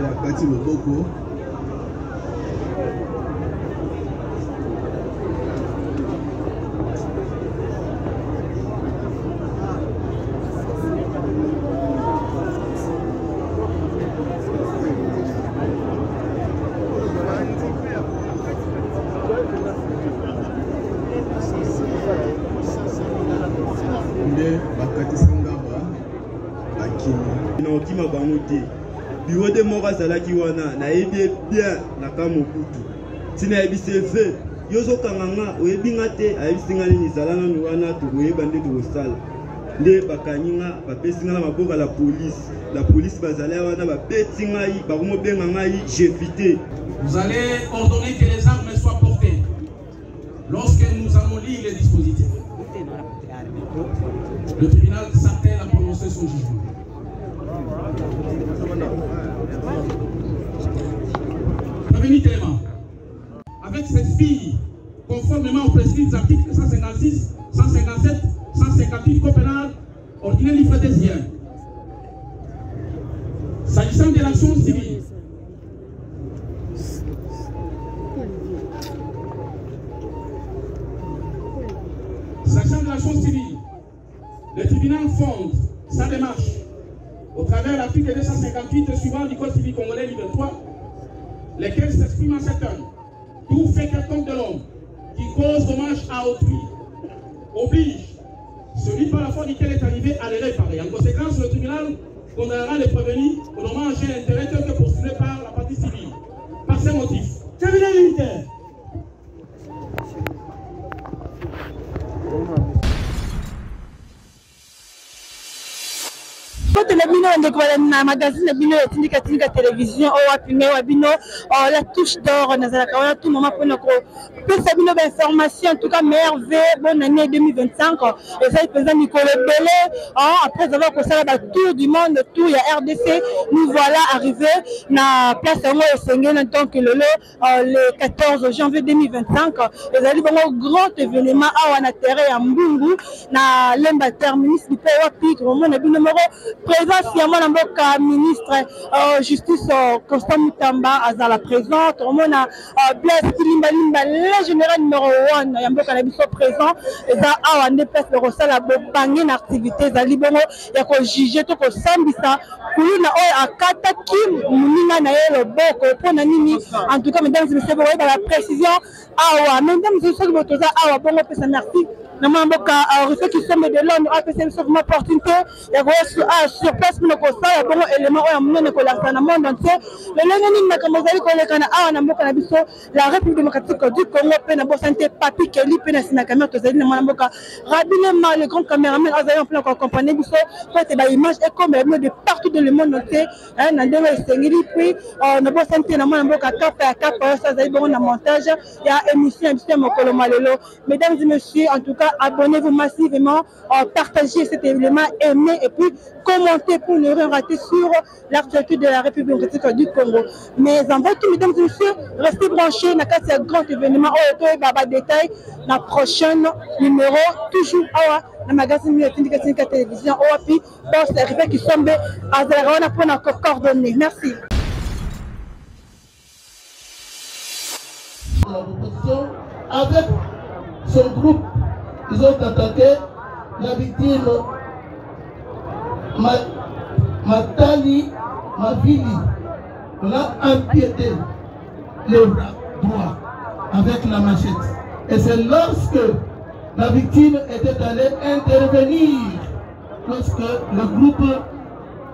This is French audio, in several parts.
bakati loboko. Okima bango te bureau de mort azalaki wana nayebi bien nakamokutu tina yebise ve yozokanganga oyebi nga te ayebisi nga nini ezala nanu wana tokoyeba nde tokosala nde bakangi nga bapesi nga na maboko ya la police bazali wana babeti ngai bakomobenga ngai jevite. Vous allez ordonner que les armes soient portées lorsque nous allons lire les dispositifs. Le tribunal s'attelle à prononcer son jugement. Prévenu Téléma, avec cette fille, conformément aux prescrits des articles 156, 157, 158 Code pénal, ordinaire livre deuxième. S'agissant de l'action civile, le tribunal fonde sa démarche au travers de l'article 258 suivant du Code civil congolais livre 3, lesquels s'expriment en ces termes. Tout fait quelconque de l'homme qui cause dommage à autrui oblige celui par la faute duquel est arrivé à les réparer. En conséquence, le tribunal condamnera les prévenus au dommage et intérêt tel que poursuivi par la partie civile. Par ces motifs, tribunal militaire. na magazine bino etika télévision o wapime wa bino la touche d'or nazalaka wana tout moment pour ko pesa bino ba information en tout cas merveille bonne année 2025 et ça présent Nicolas Belé après avoir consacré la tour du monde tour ya RDC nous voilà arrivé na place ngo esengena donc le 14 janvier 2025 et ça un grand événement à na terre ya Mbungu na lemba terminus du pays wapi comment na bino moko présence ya mwana mboka ministre justice Constant Mutamba azala présente on a Blaise Kilimbalimba le général numéro 1 ya mboka na biso présent eza awa nde place de rosala bobangi na activité za libongo ya ko juger to ko sambisa kuluna oyo akata kim muninga na yelo boko pona nini en tout cas mesdames et messieurs vous voyez la précision awa mesdames et messieurs botoza awa bongo pesa merci na mamboka refait qui semble de l'homme a passé sur une opportunité ya ko sur place pour ko sala bongo élément oyo munene ko lancer na monde entier le nini na kamozali ko lekana awa na mboka na biso la République démocratique du Congo pe na bo santé papi keli pe na sina caméra to zali na mboka Rabinema le grand caméraman azali en plein ko accompagner biso pour être ba image et comme de partout dans le monde entier na ndelo esengili puis na bo santé na mboka kapa ça zali bongo na montage ya émission biso mokolo malelo. Mesdames et messieurs, en tout cas abonnez-vous massivement, partagez cet événement, aimez et puis commentez pour ne rien rater sur l'actualité de la République démocratique du Congo. Mais en vrai, mesdames et messieurs, restez branchés, n'a qu'à ce grand événement, baba détail, la prochaine numéro, toujours à la magazine de télévision, puis dans ce arrivé qui semble à Zerona pour nos coordonnées. Merci. Avec son groupe, ils ont attaqué la victime Matali Mavili. On a empiété le bras droit avec la machette. Et c'est lorsque la victime était allée intervenir, lorsque le groupe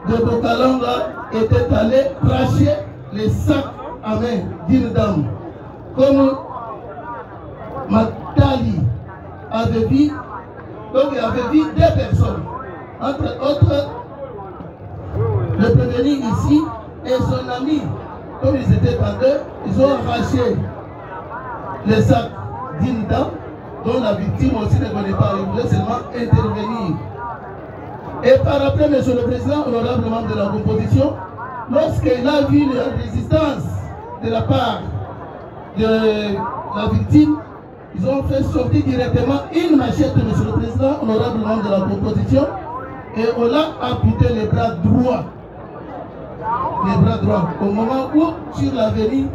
de Bokalanga était allé cracher les sacs à main d'une dame. Comme Matali avait vu, donc il avait vu deux personnes, entre autres le prévenu ici et son ami. Comme ils étaient en deux, ils ont arraché les sacs d'une dame dont la victime aussi ne connaît pas, il voulait seulement intervenir. Et par après, monsieur le président, honorable membre de la composition, lorsqu'il a vu la résistance de la part de la victime, ils ont fait sortir directement une machette, monsieur le président, honorable membre de la composition, et on l'a amputé les bras droits. les bras droits. Au moment où, sur l'avenir,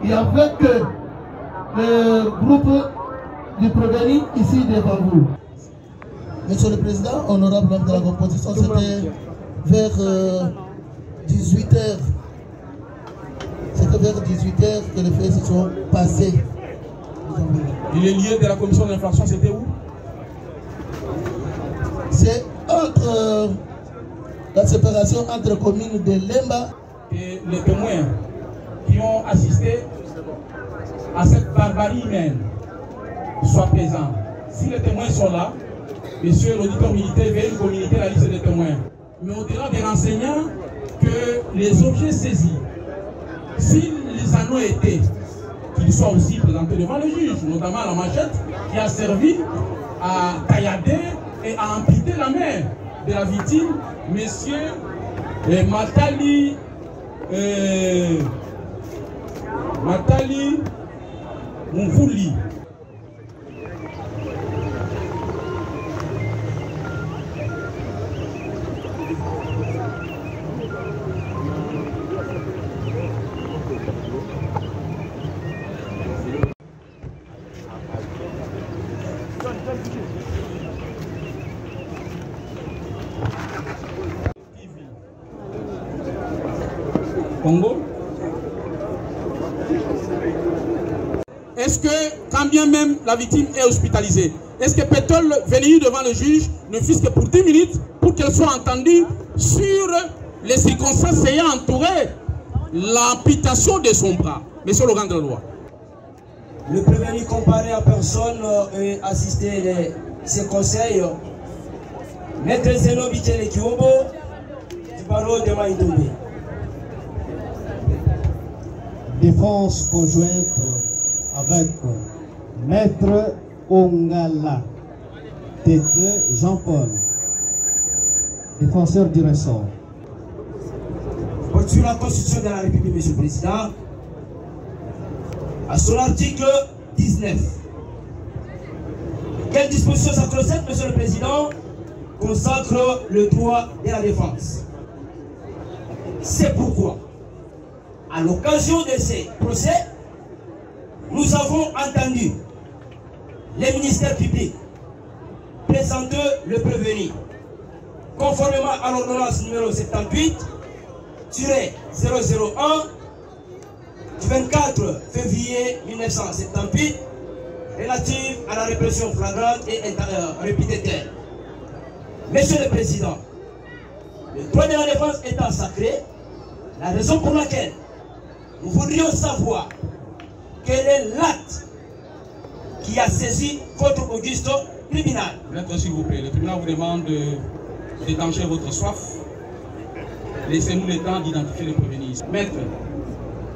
il n'y avait que le groupe du Prévenu ici devant vous. Monsieur le Président, honorable membre de la composition, c'était vers 18h. C'était vers 18h que les faits se sont passés. Et les lieux de la commission d'infraction, c'était où? C'est entre la séparation entre communes de Lemba et les témoins qui ont assisté à cette barbarie humaine soient présents. Si les témoins sont là, monsieur l'auditeur militaire veuillez nous communiquer la liste des témoins. Mais au-delà des renseignants, que les objets saisis, s'ils en ont été, qu'ils soient aussi présentés devant le juge, notamment la machette qui a servi à taillader et à amputer la main de la victime, monsieur Matali Mouvouli. Congo. Est-ce que, quand bien même la victime est hospitalisée, est-ce que peut-elle venir devant le juge, ne fût-ce que pour 10 minutes, pour qu'elle soit entendue sur les circonstances ayant entouré l'amputation de son bras? Monsieur le grand de la loi. Le prévenu comparé à personne et assister ses conseils. Maître Zeno Bichele Kiobo, du barreau de Maïdoumé. Défense conjointe avec Maître Ongala, T2 Jean-Paul, défenseur du ressort. Sur la Constitution de la République, Monsieur le Président, à son article 19. Quelle disposition sacro-sainte, Monsieur le Président, consacre le droit de la défense? C'est pourquoi, à l'occasion de ces procès, nous avons entendu les ministères publics présenter le prévenu, conformément à l'ordonnance numéro 78-001 du 24 février 1978 relative à la répression flagrante et répétée. Monsieur le Président, le droit de la défense étant sacré, la raison pour laquelle nous voudrions savoir quel est l'acte qui a saisi votre auguste tribunal. Maître, s'il vous plaît, le tribunal vous demande d'étancher votre soif. Laissez-nous le temps d'identifier les prévenus. Maître,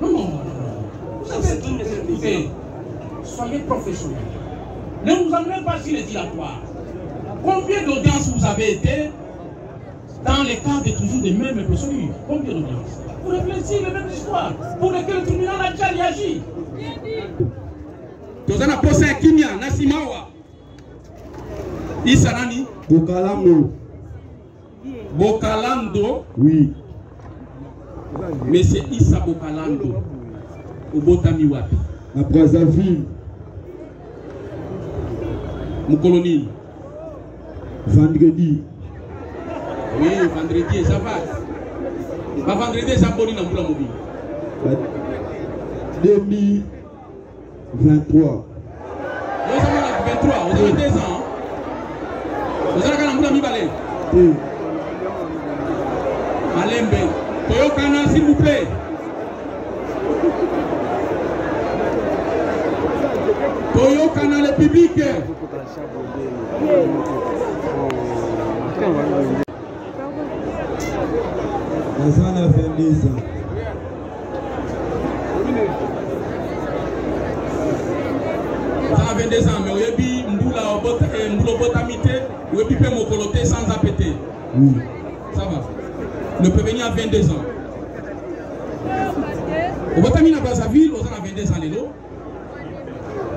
non. Écoutez, soyez professionnels. Ne nous emmenez pas sur les dilatoires. Combien d'audiences vous avez été dans les cas de toujours des mêmes procédures? Combien d'audiences? Pour réfléchir les mêmes histoires pour lesquelles le tribunal a déjà réagi. Tozana posa kimia nasimawa. Isanani Bokalando. Bokalando. Oui. Monsieur Issa Bokalando. Obotami wapi? À Brazzaville. Moukoloni. Vendredi. Oui, vendredi, ça va. Pas vendredi, ça va dans le mobile. 2023. Vous avez 23, vous avez 2 ans. Vous avez un boulot balai. Malembe. Toyokana, s'il vous plaît. Toyokana, le public. Ça a fait 10 ans. Ça a 22 ans, mais vous avez dit Mboula Botamité, vous avez dit Mokoloté sans apéter. Oui. Ça va. Le prévenu a 22 ans. Au Botami à Brazzaville, vous avez 22 ans.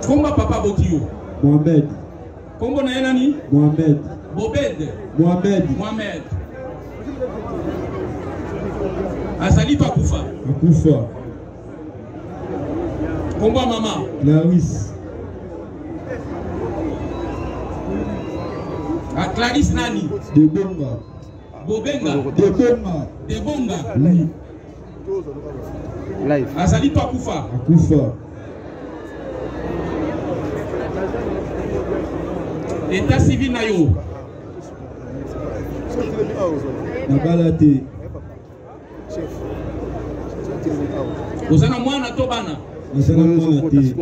Comment papa Botio? Mohamed. Comment Nayanani? Mohamed. Bobed. Mohamed. Mohamed. Azali to akufa. Akufa. Kombo mama. Clarisse. Clarisse nani? Debonga. Bobenga. Debonga. Debonga. Oui. Live. Azali to akufa. Akufa. État civil na yo. Nabalate. Ozana mwana to bana. Nasana mwana te.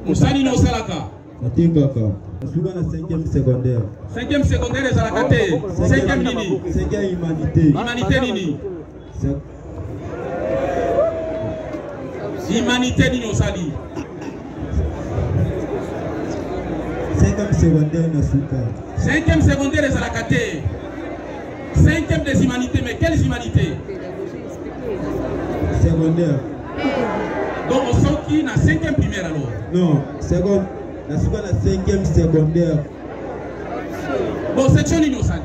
Musani no salaka. Natingaka. Nasuka na 5e secondaire. 5e secondaire ezalaka te. 5e nini? 5e humanité. Humanité nini? Humanité nini osali? 5e secondaire nasuka. 5e secondaire ezalaka te. 5e des humanités, mais quelles humanités? Secondaire. Donc on sort qui na 5e primaire alors? Non, seconde. Nasuka na 5e secondaire. Bon, section nini osali?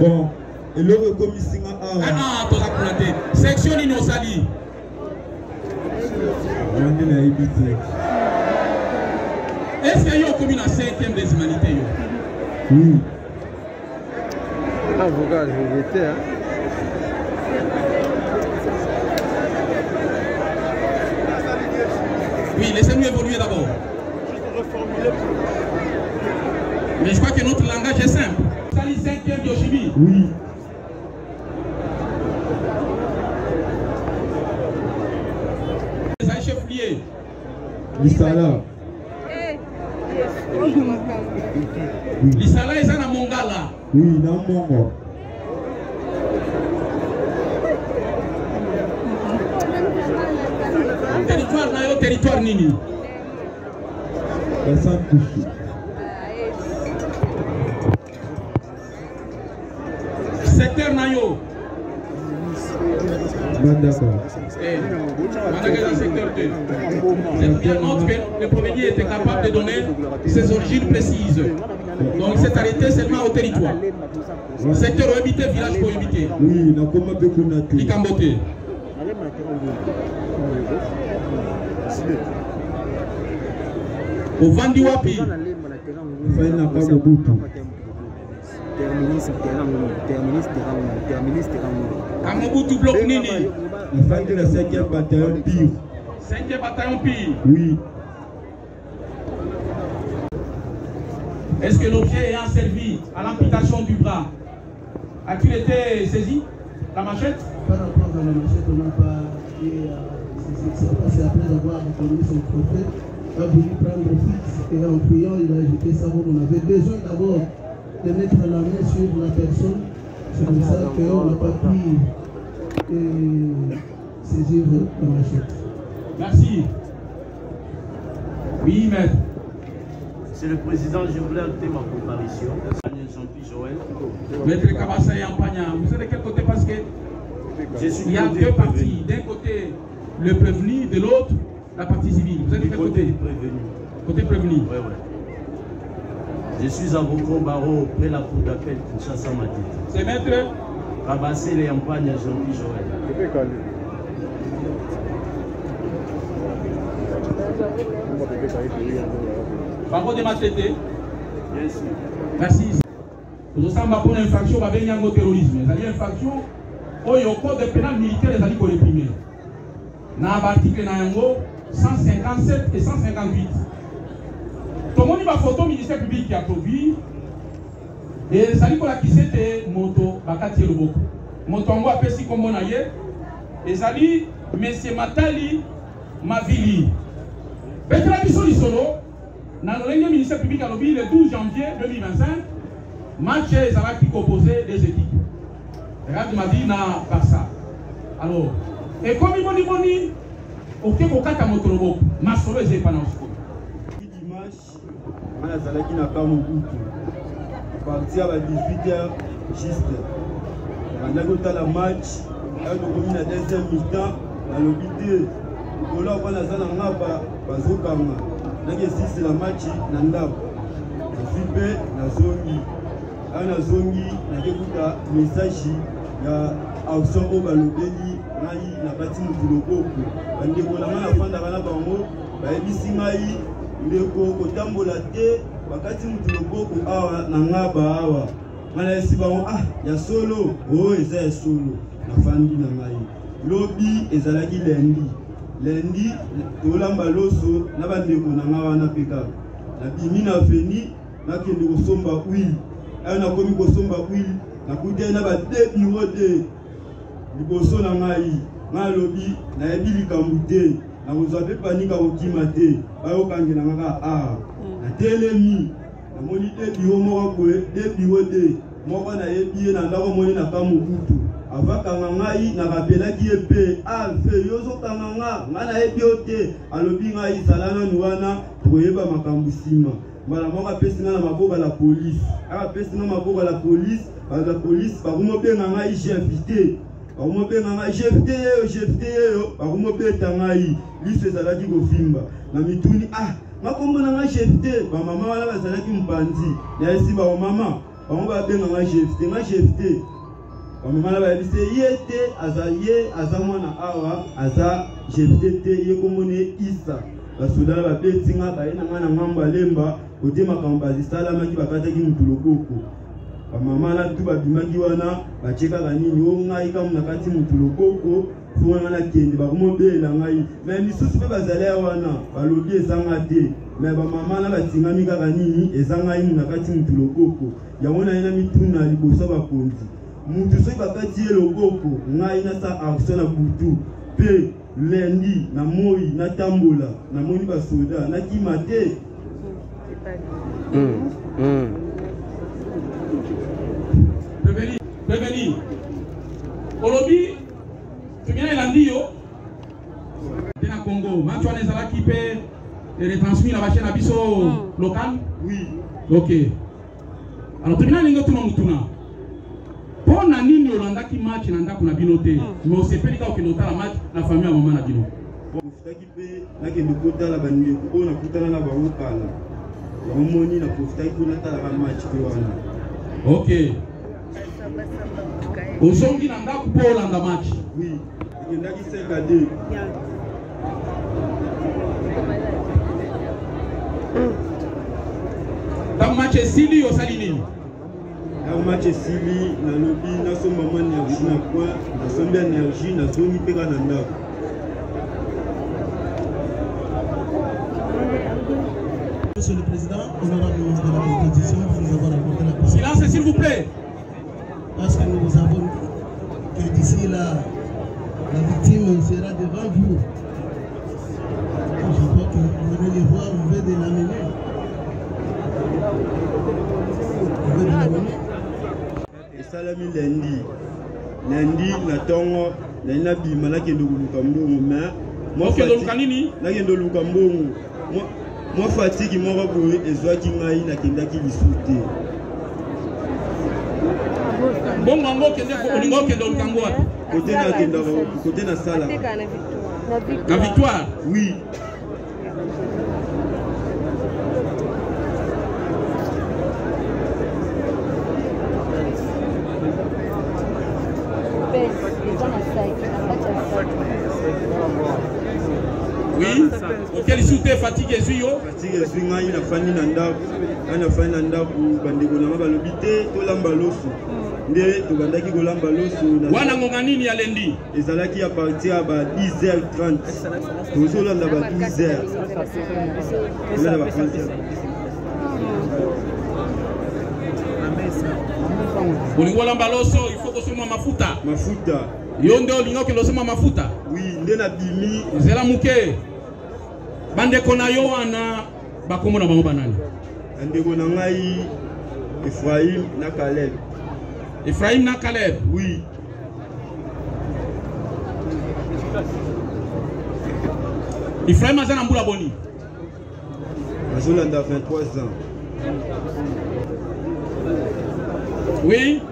Bon, et le recommissinga awa. Ah, toza planté. Section nini osali? Jandi na ibite. Est-ce que yo commis na 5e des humanités yo? Oui. Avocat, je l'étais, hein. Oui, laissez-nous évoluer d'abord. Mais je crois que notre langage est simple. Sali 5e biochimie. Oui. Les chefliers. Lisala. Lisala est na Mongala. Oui, na Mongo. Territoire na yo, territoire nini? Bassan Kouchou. Secteur na yo. Bandaka. Secteur 2. C'est bien montre que le premier était capable de donner ses origines précises. Donc c'est arrêté seulement au territoire. Secteur habité, village pour habiter. Oui, na koma pe kunatu. Likambote. Au Vandi Wapi. Faina pa Mobutu. Kamobutu bloc nini? Nafandi na 5e bataillon pire. 5e bataillon pire. Oui. Est-ce que l'objet ayant servi à l'amputation du bras a-t-il été saisi? La machette? Par rapport à la machette, on n'a pas été c'est après avoir reconnu son trophée, il a voulu prendre le fixe et en fouillant, il a ajouté ça. On avait besoin d'abord de mettre la main sur la personne. C'est pour ça qu'on n'a pas pu saisir la machette. Merci. Oui, maître. C'est le président, je voulais ajouter ma comparution. Jean-Pierre Joël. Maître Kabassa et Ampagna, vous êtes de quel côté? Parce que il y a deux parties. D'un côté, le prévenu, de l'autre, la partie civile. Vous êtes de quel côté? Prévenu. Côté prévenu. Oui, oui. Je suis avocat barreau près la cour d'appel Kinshasa Matite. C'est maître Kabassa et Ampagna, Jean-Pierre Joël. Barreau de Matete. Bien sûr. Merci. Nous sommes pour une infraction au terrorisme. C'est une infraction où le code pénal militaire est réprimé. Dans l'article 157 et 158. Tout le monde a photo ministère public qui a produit. Et ça dit que c'était moto bakati loboko. Moto ngo apesi kombo na ye. Et ça dit monsieur Matali Mavili. Petra biso lisolo dans le ministère public a lobby le 12 janvier 2025. Match est composé des équipes. Regarde ma vie na Barça. Alors, et comme il dit, ok, au cas de Motorobo, ma solo est pas dans ce coup. Dimanche, on a Zalaki n'a pas mon goût. Partir à 18h, juste. On a goûté la match, on a commis la deuxième mi-temps, on a l'obité. On a fait la salle en Napa, Bazokama. On a gagné la match, Nandab. On a fait la zone. ana zongi nakekuta message ya action o balobeli ngai na bati mutu loboko bandeko na nga nafandaka na bango bayebisi ngai ndeko kotambola te bakati mutu loboko awa na nga baawa nga nayesi bango ya solo oyo eza ya solo nafandi na ngai lobi ezalaki lendi tolamba loso na bandeko na nga wana mpe kaka nabimi na veni nakende kosomba huile ayo nakomi kosomba huile nakutai na badebiro te liboso na ngai lobi nayebi likambo te nakozwa mpe panika kokima te bayokangela ngaka natelemi namoni debiro moko boye debiro te moko nayebi ye na ndako moni na kamokutu avakanga ngai nakapelaki ye mpe ave yozokanga nga nayebi yo te alobi ngai zala nanu wana tokoyeba makambo nsima mbala moko apesi nga na maboko la polise akapesi nga maboko la polise bakomobenga ngai chef te bakomobenga ngai chef te yeyo bakomobeta ngai liso ezalaki kofimba na mituni nakombona ngai chef te bamama wana bazalaki mpanzi nayesi bamama bango babenga ngai chef te bamama na bayebise ye te aza mwana awa aza chef te ye komone isa basoda na babeti nga baye na nga na ngambo alemba kote makambo bazisalamaki bakataki mutu loboko bamama na tu babimaki wana bachekaka nini o ngai kamu na kati mutu loboko fonga nga nakende bakomobela ngai me misusu mpe bazali wana balobi ezanga te me bamama na batingami kaka nini eza ngai mu na kati mutu loboko yango naye na mituna liboso bakonzi mutu soki bakati ye loboko ngai nasa action na butu mpe lendi na moi natambola namoni basoda nakima te Prévenir. Olobi, tu viens de l'Andio de la Congo. Maintenant, on est à l'équipe et retransmis la chaîne Abisso local. Oui. Ok. Alors, tu viens de l'Andio. Pour nani Yolanda qui match nanda kuna binote. Mais on sait pas quand on la match la famille à maman na bino. Profitaki pe na ke ndokota la bande ko na kutana na bango kala. Yomoni na profitaki ko na tala ba match ko wana. Ok. Ozongi nanda ko Polanda match. Oui. Ikendaki 5-2. Dans match Sili au Salini. Dans match Sili na lobi na somba mwana énergie na point, na somba énergie na zongi peka na ndako. Monsieur le Président, honorable ministre de la Compétition, vous avoir apporté la parole. Silence s'il vous plaît. Parce que nous avons dit que d'ici là, la victime sera devant vous. Je crois que vous venez le voir, vous venez de l'amener. Vous venez de l'amener. Salami lendi na tongo na bima na kendo luka mbongo mais moi kendo luka nini na kendo luka mbongo moi fatigue moi boye ezwaki ngai na kendaki lisute bongo ngo kende ko olingo kendo luka ngo wapi côté na kenda côté na sala na victoire oui. Oui, auquel il souhaitait fatiguer Zuyo. Fatiguer Zuyo, il a fini na ndaku, bandeko na balobi te to lamba loso. Nde to bandaki ko lamba loso. Wana ngonga nini ya lendi? Ezalaki à partir ba 10h30. Tozo landa ba 12h. Là ba 30h. Olingo lamba loso, il faut que ce soit mafuta. Mafuta. Yonde olingo ke losema mafuta. Oui, nde na bimi. Zela muke. Bandeko na yo wana bakombo na bango banani. Bandeko na ngai Ephraim na Caleb. Ephraim na Caleb. Oui. Ephraim azana mbula boni. Azolanda 23 ans. Oui.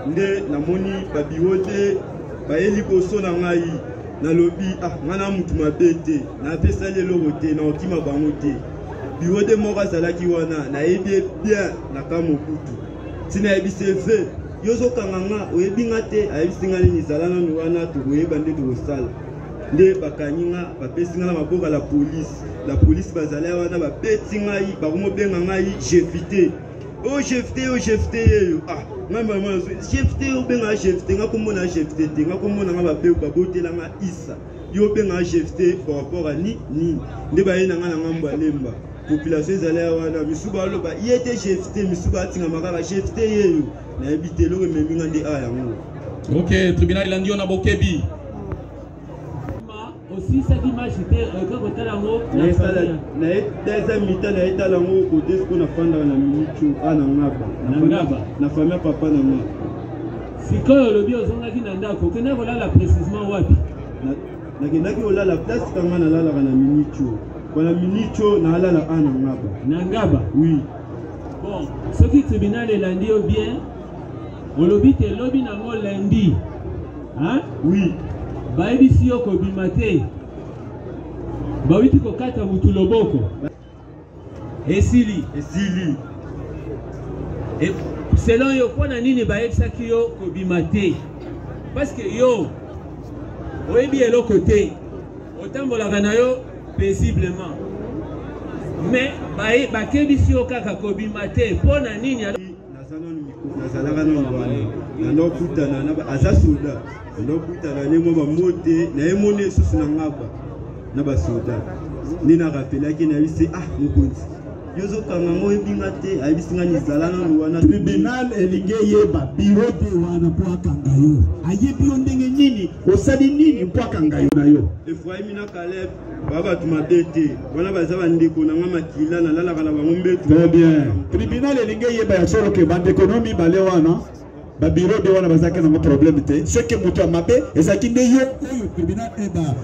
Nde namoni babiwote bayeli koso na ngai na lobi ngana mutu mabete na pesa lelo te na okima bango te biwote moko azalaki wana na yebi bien na kamokutu tina ebise fe yozo kanganga oyebinga te ayisinga ni zalana no wana to oyeba nde to sala nde bakanyinga bapesinga na maboka la police bazala wana bapetinga yi bakomo benga ngai jefité oh jefité yo ah ngamba jefité yo benga jefité ngakomona jefité te ngakomona nga bape babotela nga isa yo benga jefité par rapport à ni nde bayina nga na ngambo alemba population ezala wana misuba loba yete jefité misuba atinga makaka jefité yeyo na ebitelo meminga nde a yango. OK, tribunal landio na bokebi aussi cette image était que côté lango na deuxième mi-temps na eta lango côté ce qu'on a fanda na minicho ana ngaba na famille papa na nga sikoyo lobi ozongaki na ndako kena kolala précisément wapi na kendaki olala place kanga na lala na minicho wana minicho na alala ana ngaba oui bon ce qui tribunal elandi yo bien olobi te lobi nango lundi hein oui bayebisi yo kobima te bawiti kokata mutu loboko esili et selon yo mpona nini bayebisaki yo kobima te parce que yo oyebi eloko te otambolaka na yo paisiblement mais bakebisi yo kaka kobima te mpona nini nazalaka nono wana nanokutana aza soda nanokutana nemo bamote na ye mone susu na ngaba na basoda nde narapelaki na bise ah mokonzi yozokanga ngo ebinga te ayebisinga nizala nano wana tribunal elingi eyeba biro te wana mpo akanga yo ayebi yo ndenge nini osali nini mpo akanga yo na yo efraimi na Caleb baba bato mabe te wana baza bandeko nanga makila nalalaka na bango mbetu très bien tribunal elingi eyeba ya solo ke bandeko no mibale wana babiro de wana bazaki nango problème te soki moto ya mabe ezalaki nde yo oyo tribunal eba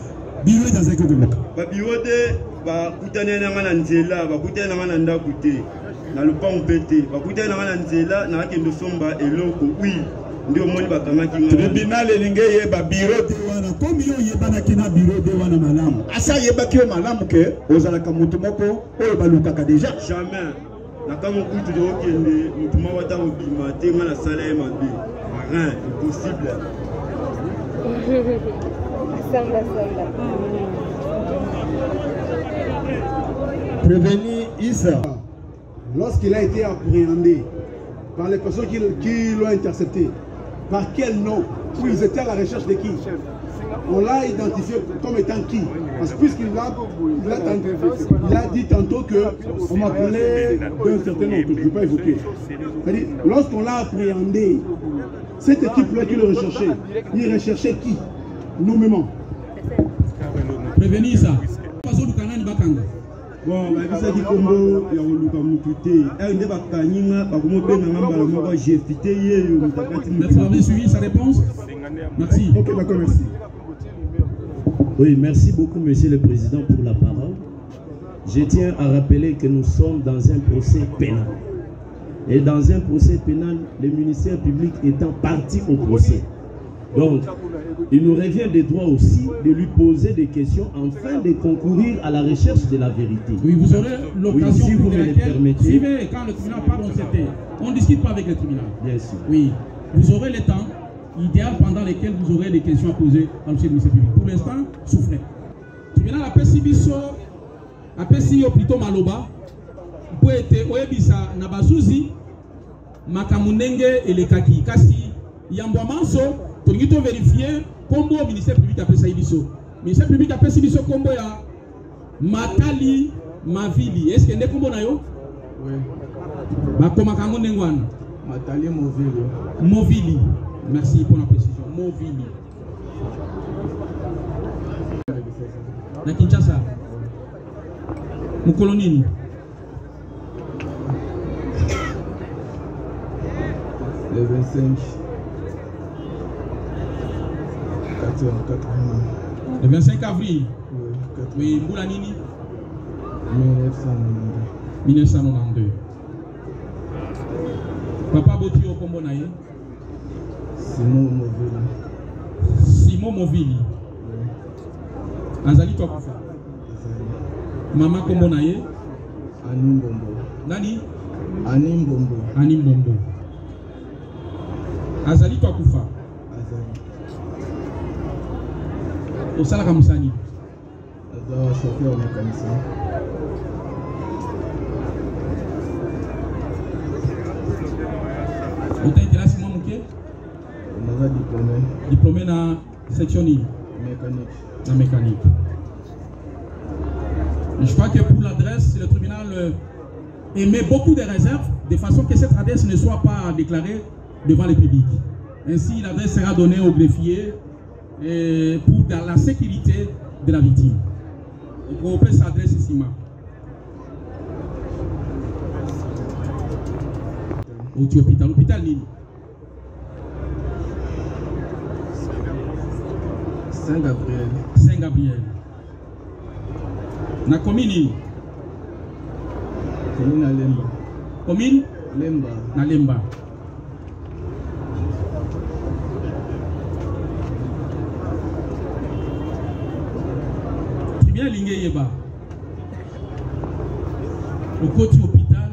biro ezalaki koloka babiro de bakutani nanga na nzela bakutani nanga na ndako te na lupango mpe te bakutani nanga na nzela nakakende somba eloko wi nde omoni bakamaki nga tribunal elingi eyeba biro de wana komi yo oyebanaki na biro de wana malamu asa ayebaki yo malamu ke ozalaka moto moko oyo balukaka deja jamais nakamo kutu tokokende motu moko ata kobima te nga nasala ye mabe rien impossible. Prévenu Issa, lorsqu'il a été appréhendé par les personnes qui l'ont intercepté, par quel nom? Où ils étaient à la recherche de qui? On l'a identifié comme étant qui? Parce que puisqu'il a dit tantôt qu'on m'appelait d'un certain nom, que je ne vais pas évoquer. C'est-à-dire, lorsqu'on l'a appréhendé, cette équipe-là qui le recherchait, il recherchait qui? Nous-mêmes. Prévenir ça. Bon, babisaki kombo ya koluka mutu te nde bakanyinga bakomobenga ngambala moko jefité yeyo mutakati mutu. Vous avez suivi sa réponse? Merci. Ok, d'accord, merci. Oui, merci beaucoup, Monsieur le Président, pour la parole. Je tiens à rappeler que nous sommes dans un procès pénal. Et dans un procès pénal, le ministère public étant parti au procès. Donc, il nous revient des droits aussi de lui poser des questions afin de concourir à la recherche de la vérité. Oui, vous aurez l'occasion, si vous me le permettez. Suivez, quand le tribunal parle, on ne discute pas avec le tribunal. Bien sûr. Oui, vous aurez le temps idéal pendant lequel vous aurez des questions à poser à M. le ministère public. Pour l'instant, souffrez. Le tribunal appelle Sibiso, appelle Siyo plutôt Maloba, pour être Oebisa Nabasuzi, Makamunenge et les Kaki. Kasi Yambouamanso, pour vérifier combo au ministère public appelle Sibiso. Le ministère public appelle Sibiso combo ya Matali Mavili. Est-ce qu'il y a des combo na yo? Oui. Bakomakango Nengwan. Matali Movili. Movili. Merci pour la précision. Movili. Na Kinshasa. Mukolonini. Le 25. Le 25 avril. Oui. Oui, Moulanini. 1992. Papa Boti au combo naïe. Simon Movili. Simon Movili. Azali toi kufa. Mama combo naïe. Anim Bombo. Nani? Anim Bombo. Anim Bombo. Azali to akufa. Azali. Osala kamusani. Aza chauffeur mécanicien. Ota intéressé moi muke? Naza diplômé. Diplômé na section ni? Mécanique. La mécanique. Je crois que pour l'adresse, le tribunal émet beaucoup de réserves de façon que cette adresse ne soit pas déclarée devant le public. Ainsi, l'adresse sera donnée au greffier pour dans la sécurité de la victime. Vous pouvez s'adresser ici. Au hôpital. L'hôpital Nini. Saint-Gabriel. Saint-Gabriel. Na commune. Commune à Lemba. Commune Lemba. Na Lemba. Bien lingé yeba. Au côté hôpital,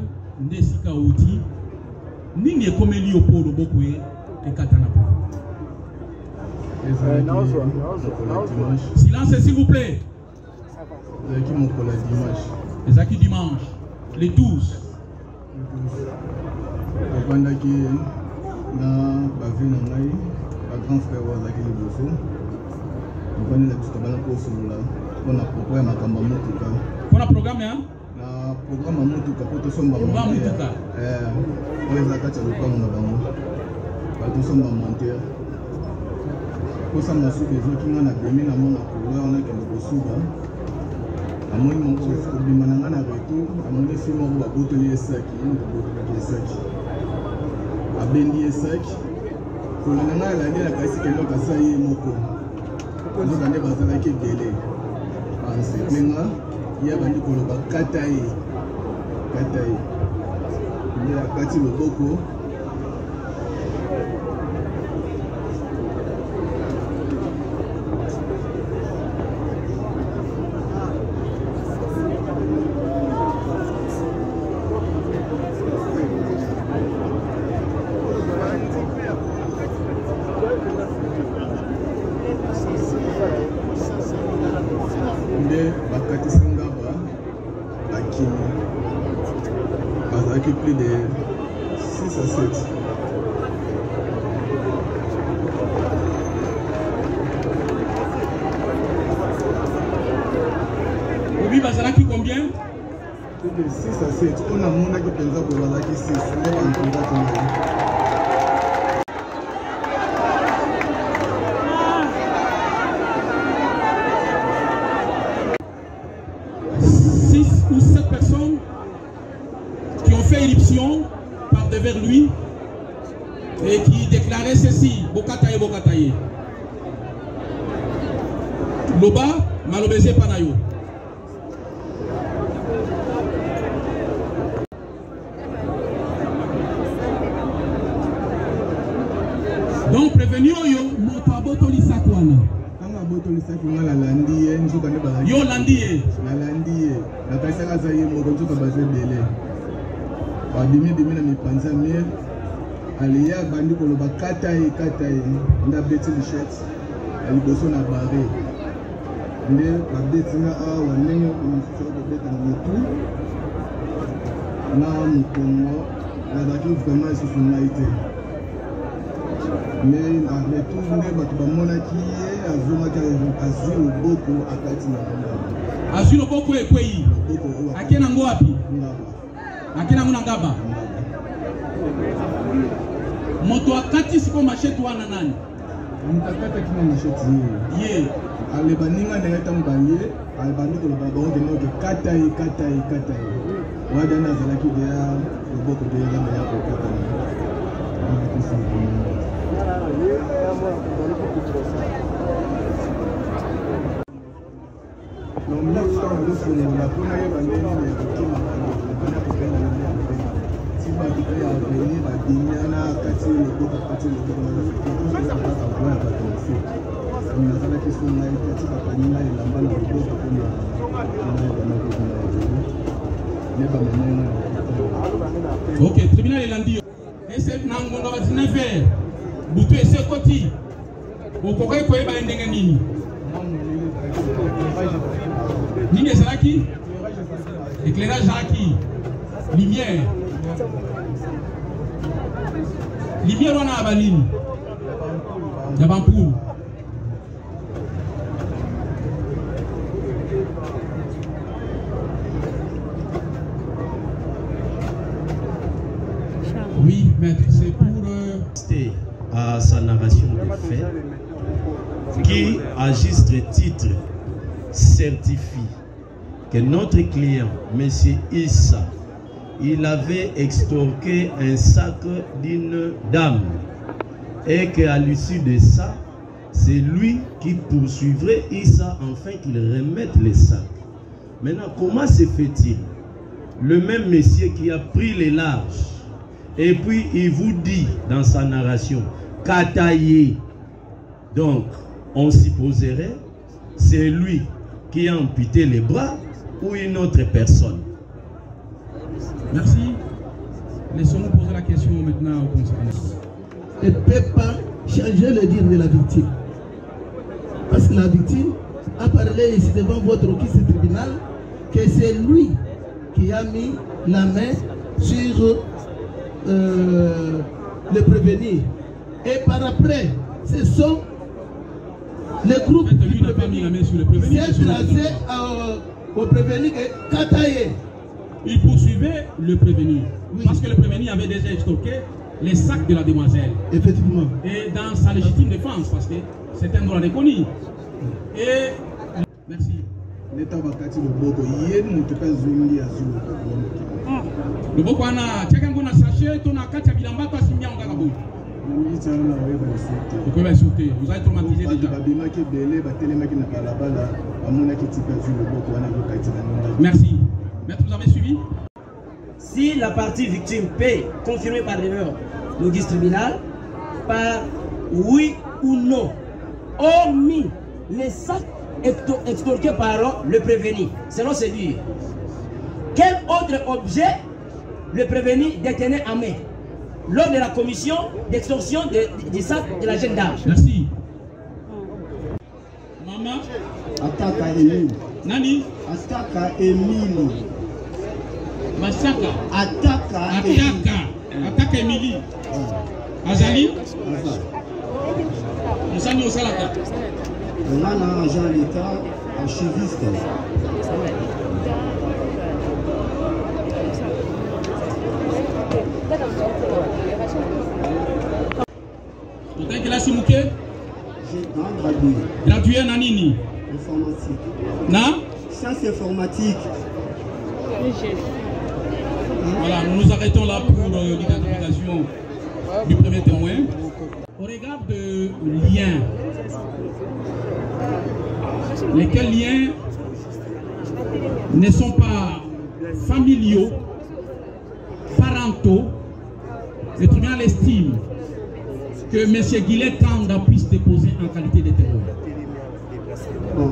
Nesika Oti, Nini est comme Elio Polo Bokwe et Katanapo. Silence s'il vous plaît. Les acquis dimanche, les 12. On a programme à Kambamutuka. On a programme, hein? Na programme à Mutuka pour tout son maman. Mutuka. On les a caché le camp là-bas. Pas tout son maman terre. Pour ça, ma soupe des autres qui n'ont pas bien à mon couleur, on a quelques soupe. À mon mon cours, du mananga na retour, à mon laisser mon bout à bouteiller sec, à bendier sec. Pour le nanga la vie la caisse que l'on a saillé moko. Nous on est basé là qui est délai. Maintenant, il y a un peu de kataï. Il y a kati le boko. Plus de 6 à 7. Oui, Bazala qui combien? Plus de 6 à 7. On a mon qui pense pour Bazala qui 6. Ou 7 personnes qui ont fait éruption par devers lui et qui déclaraient ceci, Bokataye, Bokataye. Loba, Malobese Panayo. Donc, prévenir yo, moto abotoli sakwana. Yo landiye. La landiye. La kaisaka zaye mokonzo kabase bele. Badimi dimi na mipanza mie. Aliya bandi koloba kataye. Nda beti lichet. Ali boso na bare. Nde babeti nga awa nenge kumifisha babeta na mutu. Na mukongo. Na daki vraiment isusu na ite. Mais en retour, nous avons Azul Boko Azul Boko et Kwei. Akena Ngoapi. Akena Ngaba. Moto akati siko machete wana nani? Mtakata kina machete ye. Ale baninga ndeta mbanye, ale bandiko lo baba de noke katai. Wada na zalaki dia Boko de ya ya ko katai. Ok, tribunal est lundi. Et c'est Nangonga 19h. butu ese koti okoki koyeba ndenge nini nini ezalaki éclairage ezalaki lumière wana ya banini ya bampulu oui maître c'est pour à sa narration de fait qui à juste titre certifie que notre client M. Issa il avait extorqué un sac d'une dame et qu'à l'issue de ça, c'est lui qui poursuivrait Issa afin qu'il remette les sacs. Maintenant, comment se fait-il? Le même monsieur qui a pris les larges et puis il vous dit dans sa narration Kataye, donc on supposerait c'est lui qui a amputé les bras ou une autre personne. Merci. Laissons-nous poser la question maintenant au concerné. Ne peut pas changer le dire de la victime. Parce que la victime a parlé ici devant votre office tribunal que c'est lui qui a mis la main sur le prévenu. Et par après, ce sont les groupes qui n'a pas mis la main sur le prévenu. C'est placé au prévenu que Kataye. Il poursuivait le prévenu. Oui. Parce que le prévenu avait déjà extorqué les sacs de la demoiselle. Effectivement. Et dans sa légitime défense, parce que c'est un droit reconnu. Et merci. Le boko ana tchakango na sachet to na kati ya bilamba to asimbia ngaka boy. Vous pouvez sauter, vous avez traumatisé déjà. Merci. Maître, vous avez suivi? Si la partie victime peut confirmer par l'erreur l'audience tribunal par oui ou non, hormis les sacs extorqués par le prévenu, selon ce dire, quel autre objet le prévenu détenait en main lors de la commission d'extorsion des sacs de la jeune dame? Merci. Maman. Ataka Emile. Nani? Ataka Emile. Masaka. Ataka Emile. Azali. Musani Osalaka. On a un agent d'État archiviste. Peut-être qu'il a simuqué? J'ai gradué. Gradué na nini? Informatique. Na? Sciences informatiques. Voilà, nous nous arrêtons là pour l'identification du premier témoin. Au regard de liens, lesquels liens ne sont pas familiaux, parentaux, le tribunal estime que M. Guillet Kanda puisse déposer en qualité de témoin. Bon.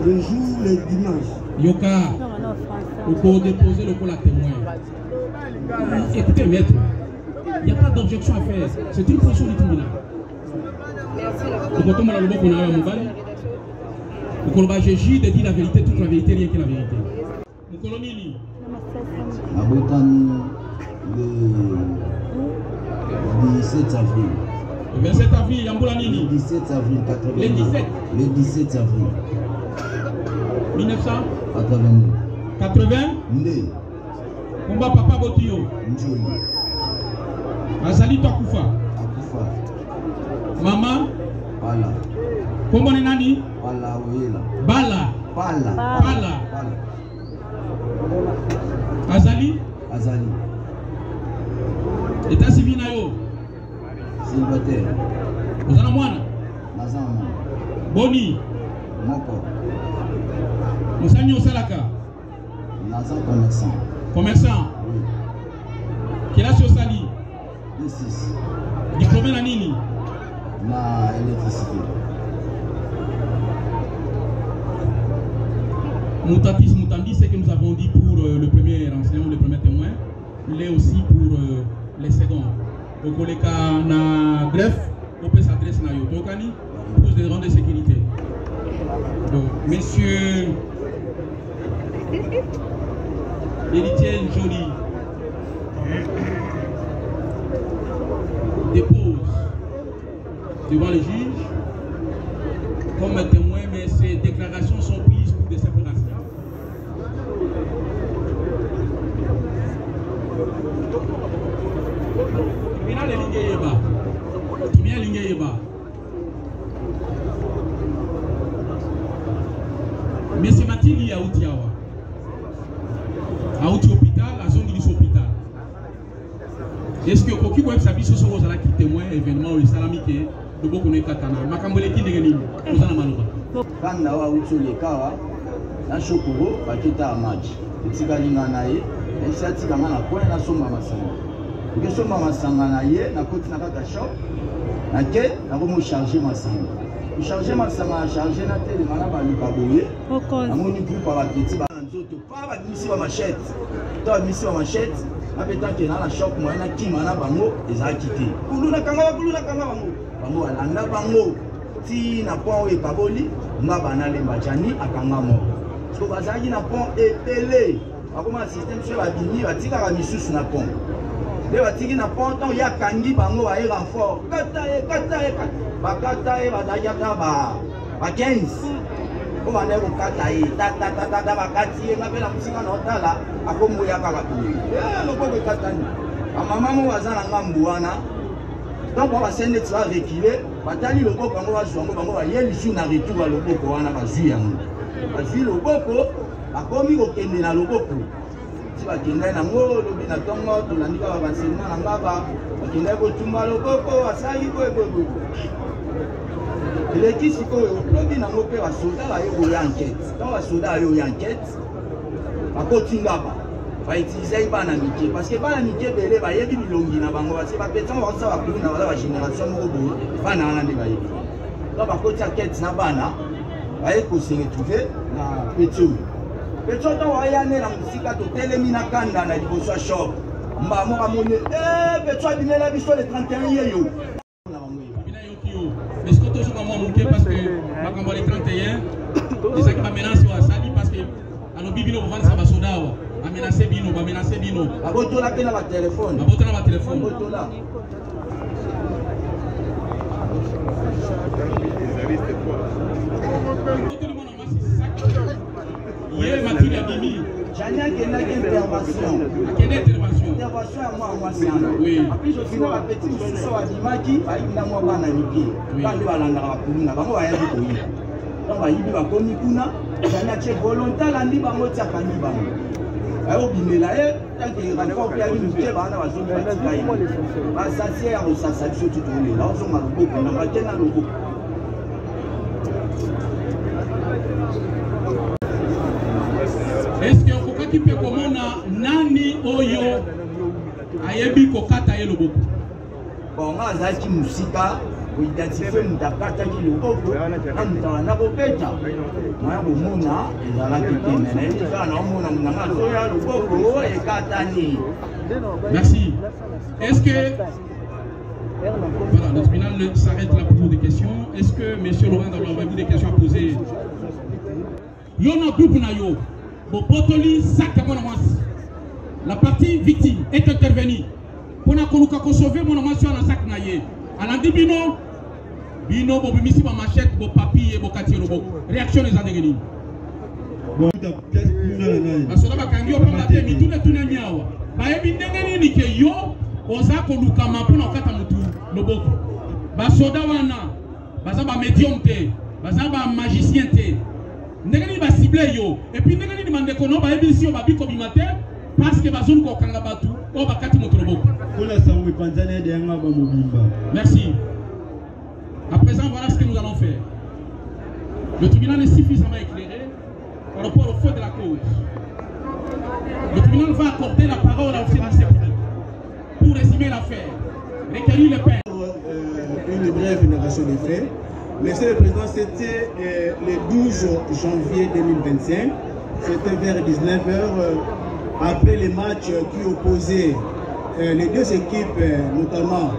Le jour, le dimanche. Yoka, vous pouvez déposer le col à témoin. Écoutez, maître, il n'y a pas d'objection à faire. C'est une position du tribunal. Je juge de dire la vérité, toute la vérité, rien que la vérité. Le 17 avril. Le 27 avril, Yamboula Nini. Le 17 avril 80. Le 17. Le 17 avril. 1982. 80. Ndé. Combat Papa Botio. Njoli. Azali Takufa. Akufa. Maman. Bala. Kombo ni nani? Bala Wela. Bala. Bala. Bala. Azali. Azali. État civil na yo. Célibataire. Ozana mwana. Nazana mwana. Boni. Moko. Musani Osalaka. Nazana commerçant. Commerçant. Oui. Quel âge Osali? 26. Diplômé na nini? Na électricité. Moutatis Moutandi, c'est que nous avons dit pour le premier renseignement, le premier témoin, il est aussi pour les seconds. au collègue na greffe, on peut s'adresser à Yotokani pour des raisons de sécurité. Donc, monsieur Héritier Joly dépose devant le juge comme témoin, mais ces déclarations sont prises pour des simples raisons. Mais c'est Mathilde à Outiawa. À Outi hôpital, la zone de l'hôpital. Est-ce que Koki Web Sabi ce sont qui témoin événement au Salamike de Bokoné Katana Makambole qui n'est pas Ozana Malova. Quand on a Outi Lekawa, la Chokoro, Bakita match. Tika Linganaye, et ça tika na quoi na somma masanga. Que somma masanga na ye na koti na kata shop. Na ke na ko charger masanga. Charger masanga, charger na télé mana ba lukaboye. Amoni plus par la petite ba nzoto pas ba misi ba machette. Toi misi ba machette, na pétant que na shop moi na ki mana bango eza quitté. Kuluna kanga bango. Bango alanda bango. Ti na point o ekaboli, nga bana le mbachani akanga mo. So bazaki na pont épelé. Akoma système sur la bini batika ka misusu na pont. Le batiki na pont on ya kangi bango ba renfort. Kata e bakata e badajaka ba 15. Ko bana ko kata e ta bakati e ngapela musika na otala akomo ya kaka tu. Lokoko katani. Mama mo bazana ngambu wana. Donc on va sender tu vas reculer, batali lokoko bango ba zongo bango ba yeli su na retour ba lokoko wana ba zu yango. Bazwi loboko akomi kokende na loboko ti bakende na ngo lobi na tongo tolandika ba bansema na ngaba bakende kotumba loboko asali kwekwe eleki sikoyo lobi na ngo pe basoda bayo ya enquête donc basoda bayo ya enquête bakoti ngaba bautilize bana mike parce que bana mike bele bayebi bilongi na bango parce que bapetan bakosa bakulu na bala ba génération moko boye bana wana nde bayebi donc bakoti enquête na bana aye ko se retrouver na Petro. Petro to wayane na musika to telemi na kanda na liboso shop. Mba mo kamone Petro abinela biso le 31 yeyo. Mais ce que toujours moi manqué parce que makambo le 31 les qui va menacer wa sali parce que alo bibino vendre sa basoda wa. A menacer bino. Abotola pe na ba téléphone. Abotola. Hier, Mathilde a dit J'allais à une intervention. Quelle intervention? Intervention à moi, c'est un. Oui. Après, je suis à petit, je suis à Dimaki, à Inamoa Bananiki. Quand je vais à l'Andra, bango ya bikoyi. Donc, bayibi bakomi kuna, j'allais à chez volontaire, l'andi bango tia kani bango. Ayo bimela e, tant que renfort pia une pied bana bazoni batika yi. Ba sasia o sasa biso tutole. Là, on se marre beaucoup, na bakena loko. Est-ce que vous pouvez dire que nani oyo ayebi kokata ye loboko? Bon, on a zaki musika pour identifier mutakata ki loboko. On a bopeta. Moi bo mona ezala kitemene. Ça na mona muna zoya loboko e katani. Merci. Est-ce que voilà, le tribunal s'arrête là pour des questions. Est-ce que monsieur Laurent Dallo a des questions à poser? Yo na groupe na yo. La partie victime est intervenue pour qu'on sauver mon amas sur la sac naïe. À l'andibino, bino, bobimisi, ma machette, bo papier, bo kati, réaction des andégénis. Parce que là, quand on parle de mi, tout le niawa. Baebi ndengeni ni ke yo, oza ko lukama pour na kata mutu loboko. Ba soda wana, baza ba médium te, baza ba magicien te. Ndengeni ba ciblé yo et puis ndengeni demande ko no ba ebisi ba biko bimate parce que bazone ko kanga batu o ba kati motroboko. Merci. À présent voilà ce que nous allons faire. Le tribunal est suffisamment éclairé par rapport au feu de la cause. Le tribunal va accorder la parole à l'officier pour résumer l'affaire, requérir les peines. Une brève narration des faits. Monsieur le Président, c'était le 12 janvier 2025, c'était vers 19h, après les matchs qui opposaient les deux équipes, notamment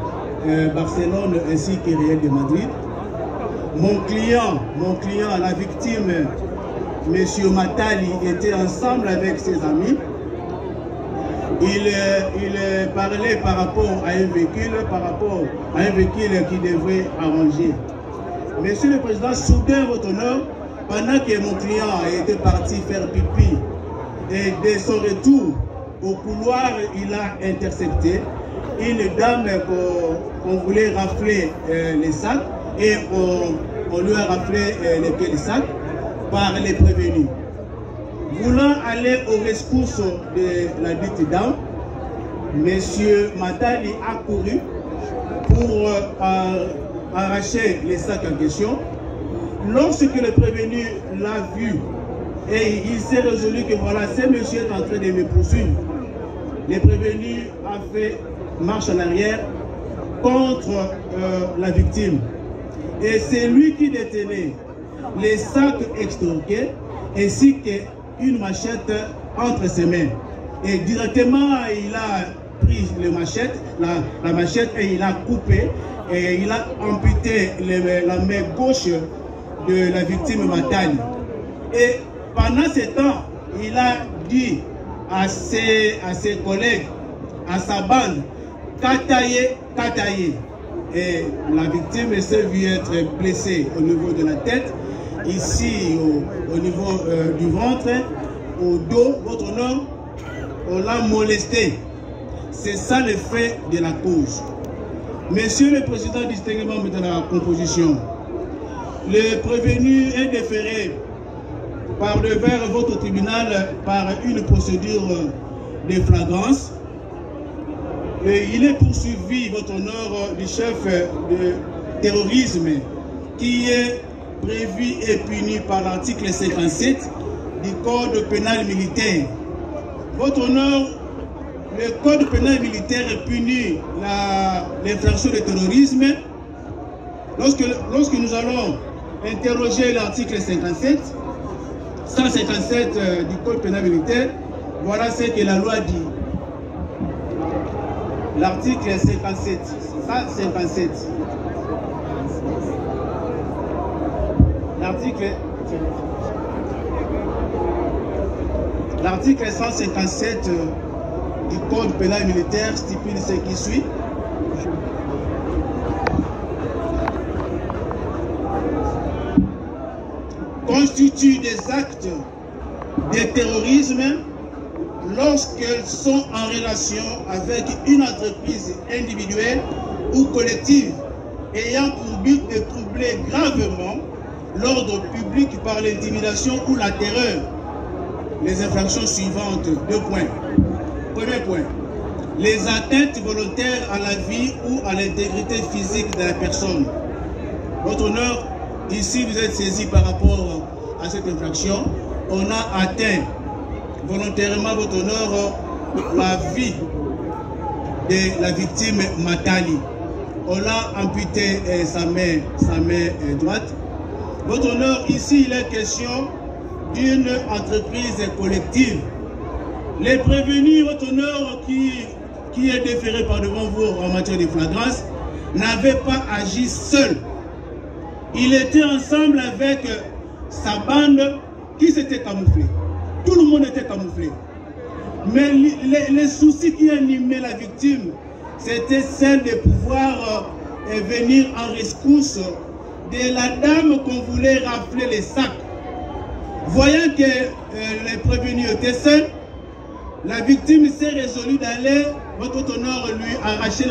Barcelone ainsi que Real de Madrid. Mon client, la victime, Monsieur Matali, était ensemble avec ses amis. Il parlait par rapport à un véhicule, qui devrait arranger. Monsieur le Président, soudain, votre honneur, pendant que mon client était parti faire pipi, et de son retour au couloir, il a intercepté une dame qu'on voulait rafler les sacs, et on lui a raflé les sacs par les prévenus. Voulant aller au rescousse de la dite dame, Monsieur Matali a couru pour arracher les sacs en question. Lorsque le prévenu l'a vu et il s'est résolu que voilà, ce monsieur est en train de me poursuivre, le prévenu a fait marche en arrière contre la victime. Et c'est lui qui détenait les sacs extorqués ainsi qu'une machette entre ses mains. Et directement, il a pris la machette et il a coupé et il a amputé la main gauche de la victime Matali. Et pendant ce temps, il a dit à ses collègues, à sa bande, Kataye, Kataye. Et la victime s'est vue être blessée au niveau de la tête, ici au niveau du ventre, au dos, votre honneur, on l'a molesté. C'est ça le fait de la cause. Monsieur le Président, distingué membre de la composition, le prévenu est déféré par devers votre tribunal par une procédure de flagrance. Et il est poursuivi, votre honneur, du chef de terrorisme qui est prévu et puni par l'article 57 du Code pénal militaire. Votre honneur, le Code pénal militaire punit l'infraction de terrorisme. Lorsque nous allons interroger l'article 157 du Code pénal militaire, voilà ce que la loi dit. L'article 157. L'article 157 du Code pénal militaire stipule ce qui suit. Constitue des actes de terrorisme lorsqu'elles sont en relation avec une entreprise individuelle ou collective ayant pour but de troubler gravement l'ordre public par l'intimidation ou la terreur. Les infractions suivantes, 2 points. Premier point, les atteintes volontaires à la vie ou à l'intégrité physique de la personne. Votre honneur, ici vous êtes saisi par rapport à cette infraction. On a atteint volontairement, votre honneur, la vie de la victime Matali. On a amputé sa main droite. Votre honneur, ici il est question d'une entreprise collective. Les prévenus, votre honneur, qui est déféré par devant vous en matière de flagrance, n'avaient pas agi seul. Il était ensemble avec sa bande qui s'était camouflée. Tout le monde était camouflé. Mais les soucis qui animaient la victime, c'était celle de pouvoir venir en rescousse de la dame qu'on voulait rafler les sacs. Voyant que les prévenus étaient seuls, la victime s'est résolue d'aller, votre honneur, lui arracher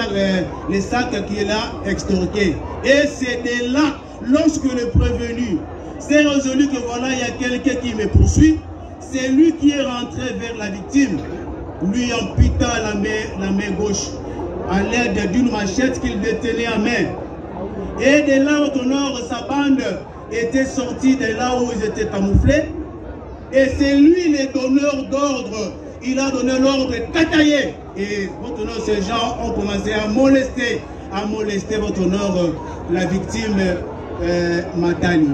les sacs qu'il a extorqués. Et c'est de là, lorsque le prévenu s'est résolu que voilà, il y a quelqu'un qui me poursuit, c'est lui qui est rentré vers la victime, lui amputant la main gauche à l'aide d'une machette qu'il détenait en main. Et de là, votre honneur, sa bande était sortie de là où ils étaient camouflés. Et c'est lui le donneur d'ordre. Il a donné l'ordre de Kataye. Et votre honneur, ces gens ont commencé à molester votre honneur, la victime Matali.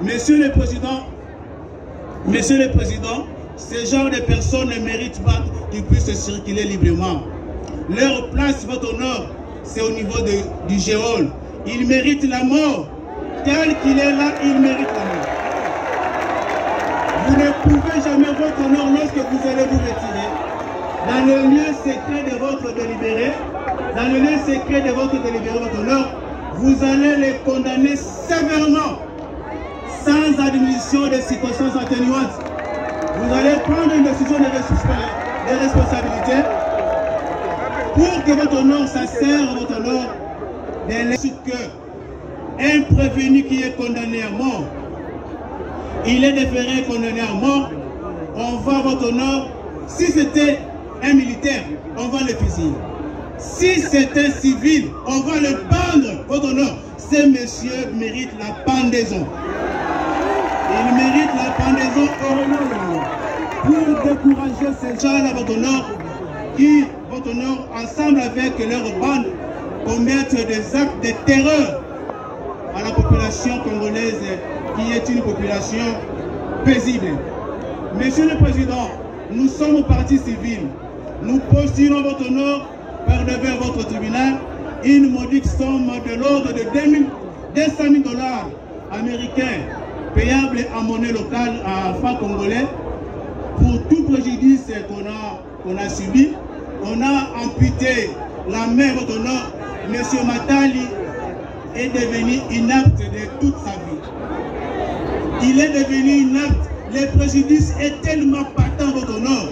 Monsieur le Président, ce genre de personnes ne méritent pas qu'ils puissent circuler librement. Leur place, votre honneur, c'est au niveau du géol. Il mérite la mort. Tel qu'il est là, il mérite la mort. Vous ne pouvez jamais, votre honneur, lorsque vous allez vous retirer, dans le lieu secret de votre délibéré, votre honneur, vous allez les condamner sévèrement, sans admission de circonstances atténuantes. Vous allez prendre une décision de responsabilité pour que votre honneur, ça sert votre honneur, de un prévenu qui est condamné à mort, il est déféré condamné à mort, on va votre honneur, si c'était un militaire, on va le fusiller. Si c'est un civil, on va le pendre, votre honneur. Ce monsieur mérite la pendaison. Il mérite la pendaison pour décourager ces gens-là, votre honneur, qui, votre honneur, ensemble avec leur bande, commettent des actes de terreur à la population congolaise, qui est une population paisible. Monsieur le Président, nous sommes au parti civil. Nous postulons votre honneur par devant votre tribunal une modique somme de l'ordre de 200 000 $ américains payables en monnaie locale à francs congolais pour tout préjudice qu'on a subi. On a amputé la main, votre honneur. Monsieur Matali est devenu inapte de toute sa vie. Il est devenu inapte. Le préjudice est tellement patent, votre honneur.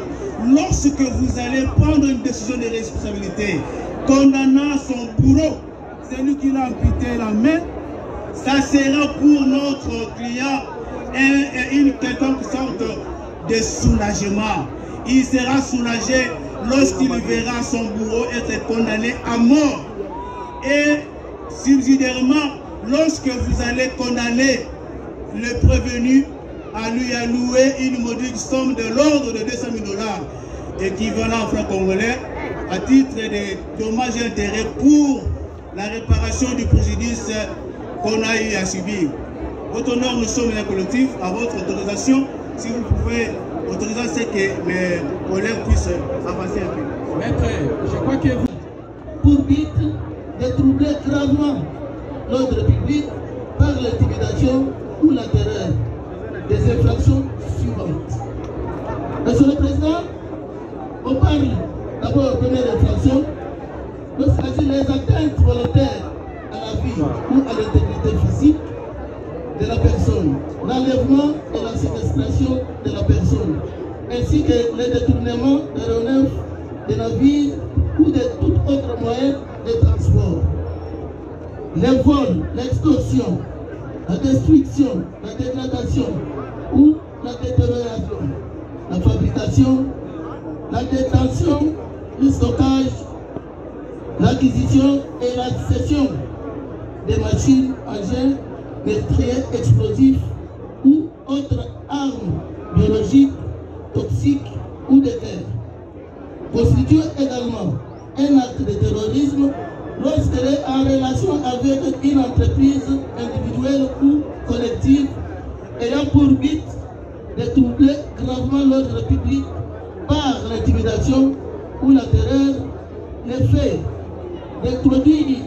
Lorsque vous allez prendre une décision de responsabilité condamnant son bourreau, celui qui l'a amputé la main, ça sera pour notre client une quelconque sorte de soulagement. Il sera soulagé lorsqu'il verra son bourreau être condamné à mort. Et subsidiairement, lorsque vous allez condamner le prévenu à lui allouer une modique somme de l'ordre de 200 000 $, équivalent en francs congolais, à titre de dommages et intérêts pour la réparation du préjudice qu'on a eu à subir. Votre honneur, nous sommes un collectif. À votre autorisation, si vous pouvez autoriser, c'est que mes collègues puissent avancer un peu. Maître, je crois que vous... Pour but de troubler gravement l'ordre public par l'intimidation ou la terreur. Des infractions suivantes. Monsieur le Président, on parle d'abord de la première infraction, lorsqu'il s'agit des atteintes volontaires à la vie ou à l'intégrité physique de la personne, l'enlèvement et la séquestration de la personne, ainsi que le détournement d'aéronefs, de navires ou de tout autre moyen de transport. Les vols, l'extorsion, la destruction, la dégradation ou la détérioration, la fabrication, la détention, le stockage, l'acquisition et la cession des machines, engins, meurtriers, explosifs ou autres armes biologiques, toxiques ou de guerre. Constitue également un acte de terrorisme lorsqu'elle est en relation avec une entreprise individuelle ou collective ayant pour but de troubler gravement l'ordre public par l'intimidation ou la terreur, le fait d'introduire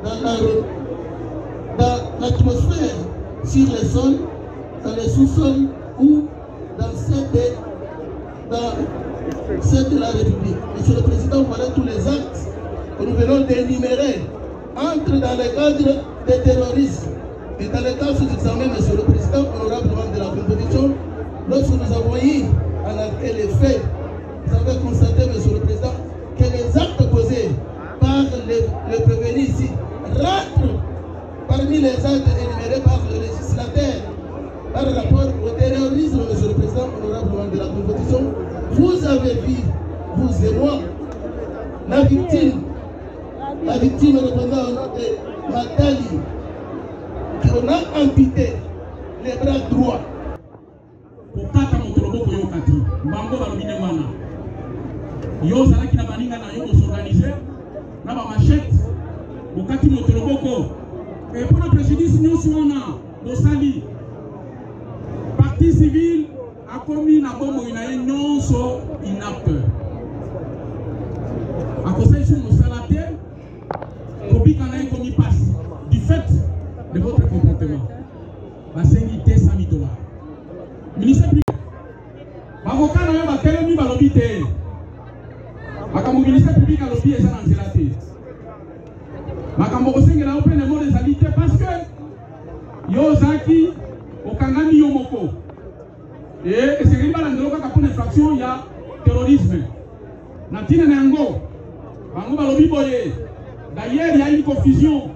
dans l'atmosphère, sur les sols, dans les sous-sols ou dans celle de la République. Monsieur le Président, voilà tous les actes que nous venons d'énumérer entrent dans le cadre des terroristes. Et dans le cas sous-examen, Monsieur le Président, honorable membre de la compétition, lorsque nous avons eu à les faits, vous avez constaté, Monsieur le Président, que les actes posés par le prévenu ici rentrent parmi les actes énumérés par le législateur par rapport au terrorisme, Monsieur le Président, honorable membre de la compétition. Vous avez vu, vous et moi, la victime répondant au nom de Matali, qu'on a amputé les bras droits. Kokata motoloboko yo kati mbango balobine wana yo zalaki na baninga na yo s'organiser na ba machette kokati motoloboko et pour le préjudice nyonso wana bosali partie civile a commis na bombo ina ye nyonso inapte makambo kosengela yo pene mo ezali te parce que yo ozalaki okangami yo moko esengeli balandelo kaka mpona infraction ya terrorisme na ntina na yango bango balobi boye d'ailleurs ya une confusion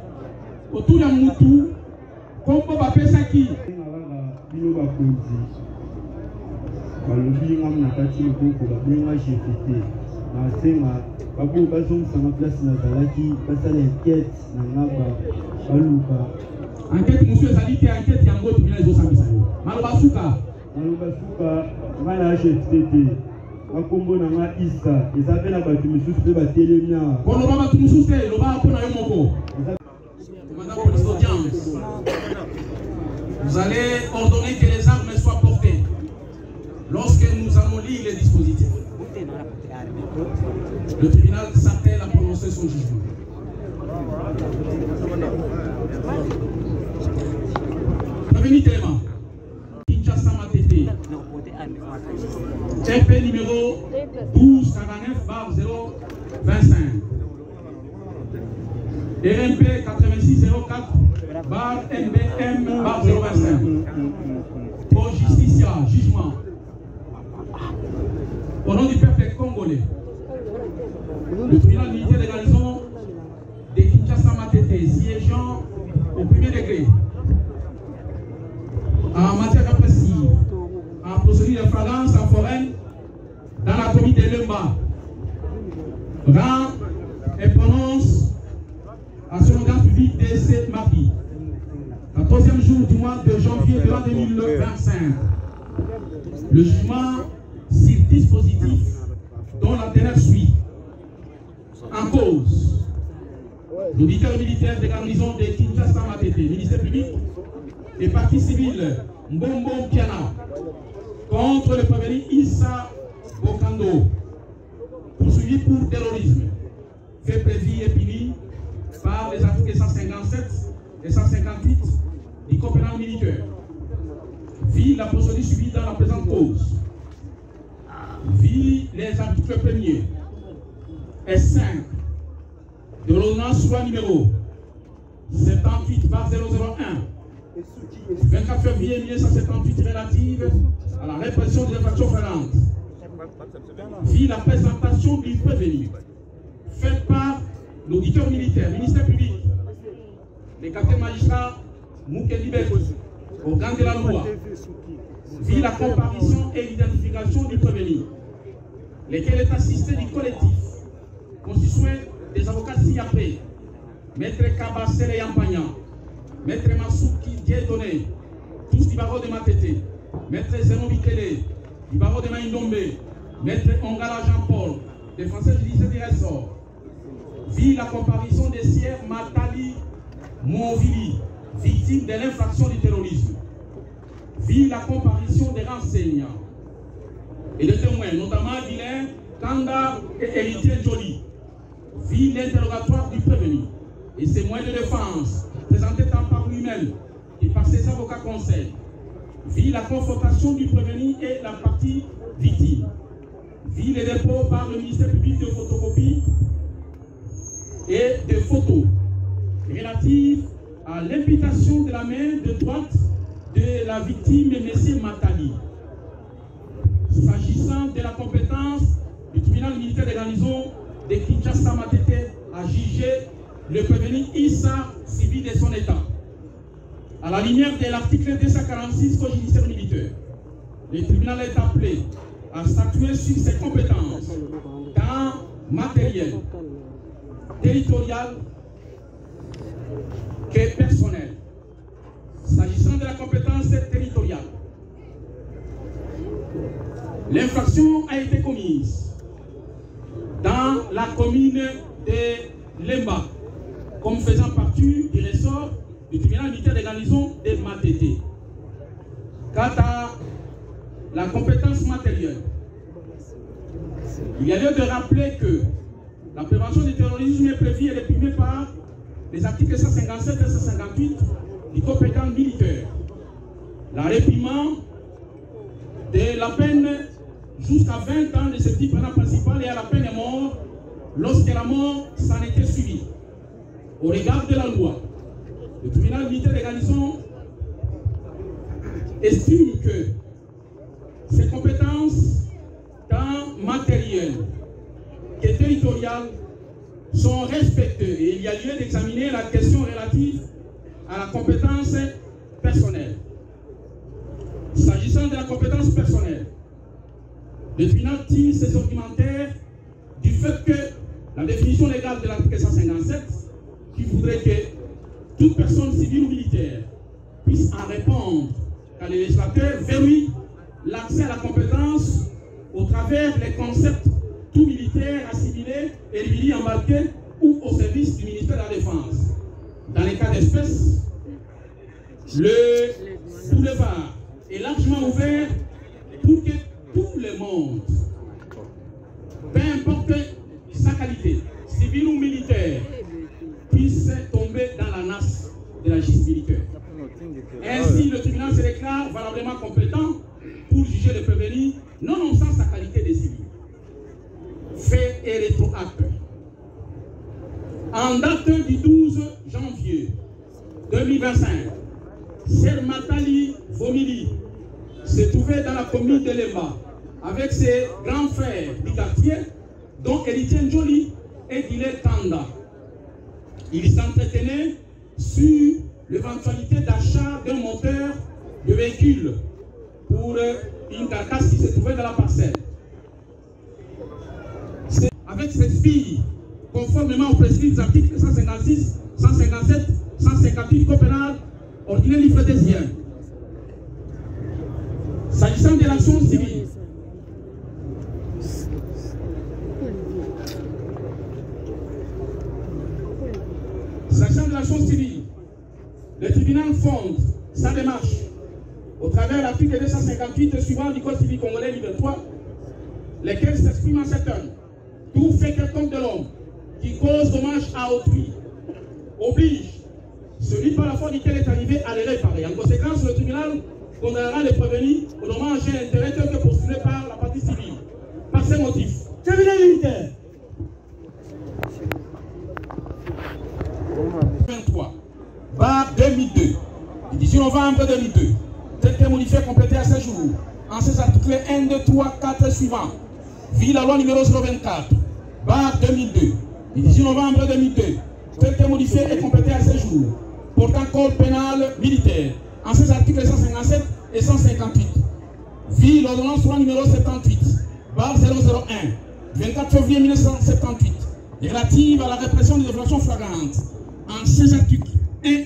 autour ya mutu kombo bapesaki bino bakonzi balobi ngam na kati loboko babenga gpt nasenga bakoyo bazongisanga place nazalaki basala enquête na nga baluka enquête mosusu ezali te enquête yango tumina ezosambisa yo maloba suka ngai na gpt te bakombo na nga isa eza mpe na bato mosusu mpe batelemi awa koloba bato mosusu te loba mpo na yo moko. Madame la police d'audience, vous allez ordonner que les armes soient portées lorsque nous allons lire les dispositifs. Le tribunal s'attelle à prononcer son jugement. Prévenu Téléma, Kinshasa Matete, MP numéro 1249/025. RMP 8604/MBM/025. Pour Justicia, jugement. Au nom du peuple congolais, le tribunal militaire de garnison de Kinshasa Matete, siégeant au premier degré, en matière répressive, en procédure de flagrance en foraine, dans la commune de Lemba, rend et prononce à son audience publique de 7 mardi, le 3e jour du mois de janvier de l'an 2025, le jugement sur dispositif dont la dernière suit. En cause, l'auditeur militaire de garnison de Kinshasa Matete, ministère public et partie civile Mbombo Piana, contre le prévenu Issa Bokando, poursuivi pour terrorisme, fait prévu et puni par les articles 157 et 158 du Code pénal militaire. Vit la procédure suivie dans la présente cause. Vit les articles 1er et 5 de l'ordonnance loi numéro 78/001 24 février 1978 relative à la répression des infractions flagrantes. Vit la présentation du prévenu faite par l'auditeur militaire, ministère public, les capitaines magistrats Moukeli Bekou, organe de la loi, vit la comparution et l'identification du prévenu, lesquels est assisté du collectif, constitué des avocats SIAP, Maître Kabassele Yampagna, Maître Masuki Dieudonné, tous du barreau de Matete, Maître Zenon Bikele, du barreau de Maïndombe, Maître Ongala Jean-Paul, des Français judiciaires du ressort, vit la comparution des sieurs Matali Monvili, victime de l'infraction du terrorisme. Vit la comparution des renseignants et des témoins, notamment Guilain, Kanda et Héritier Joly. Vit l'interrogatoire du prévenu et ses moyens de défense, présentés tant par lui-même et par ses avocats conseils. Vit la confrontation du prévenu et la partie victime. Vit les dépôts par le ministère public de photocopie et de photos relatives à l'imputation de la main de droite de la victime, M. Matali. S'agissant de la compétence du tribunal militaire de garnison de Kinshasa Matete à juger le prévenu Issa civil de son état. À la lumière de l'article 246 Code judiciaire militaire, le tribunal est appelé à statuer sur ses compétences, tant matérielles, territoriales que personnelles. S'agissant de la compétence territoriale, l'infraction a été commise dans la commune de Lemba, comme faisant partie du ressort du tribunal militaire de garnison de Matete. Quant à la compétence matérielle, il y a lieu de rappeler que la prévention du terrorisme est prévue et réprimée par les articles 157 et 158 du Code pénal militaire. La réprimande de la peine jusqu'à 20 ans de ce type pénal principal et à la peine de mort lorsque la mort s'en était suivie. au regard de la loi, le tribunal militaire des garnisons estime que ses compétences, tant matérielles que territoriales, sont respectées et il y a lieu d'examiner la question relative à la compétence personnelle. S'agissant de la compétence personnelle, le tribunal tire ses argumentaires du fait que la définition légale de l'article 157 qui voudrait que toute personne civile ou militaire puisse en répondre quand le législateur verrouille l'accès à la compétence au travers des concepts tout militaire assimilé et lui embarqué ou au service du ministère de la Défense. Dans les cas d'espèce, le boulevard est largement ouvert pour que tout le monde, peu importe sa qualité, civile ou militaire, puisse tomber dans la nasse de la justice militaire. Ainsi, le tribunal se déclare valablement compétent pour juger le prévenu, nonobstant sa qualité de civil. Fait et rétroacte. En date du 12 janvier 2025, Sermatali Vomili se trouvait dans la commune de Lemba avec ses grands frères du quartier, dont Eritien Jolie et Guillet Kanda. Ils s'entretenaient sur l'éventualité d'achat d'un moteur de véhicule pour une carcasse qui se trouvait dans la parcelle. Avec cette fille, conformément aux prescrits des articles 156, 157, 158 du Code pénal, ordinaire livre deuxième. S'agissant de l'action civile, le tribunal fonde sa démarche au travers de l'article 258 suivant du Code civil congolais livre 3, lesquels s'expriment en ces termes. Tout fait quelconque de l'homme qui cause dommage à autrui oblige celui par la foi duquel est arrivé à les réparer. En conséquence, le tribunal condamnera les prévenus au dommage et intérêt tel que postulé par la partie civile. Par ces motifs, tribunal militaire 23, bar 2002, du 18 novembre 2002, tel que modifié complété à ce jour, en ces articles 1, 2, 3, 4 suivants, vit la loi numéro 024, bar 2002, du 18 novembre 2002, tel que modifié et complété à ce jour, portant code pénal militaire, en ces articles 157 et 158, vit l'ordonnance loi numéro 78, bar 001, 24 février 1978, relative à la répression des infractions flagrantes, en ces articles 1.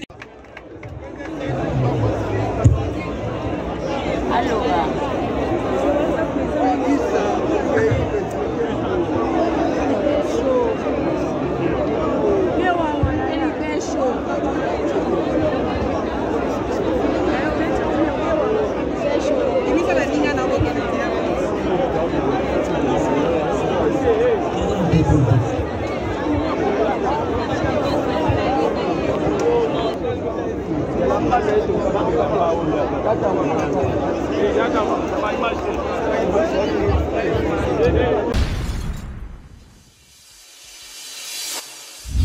Kata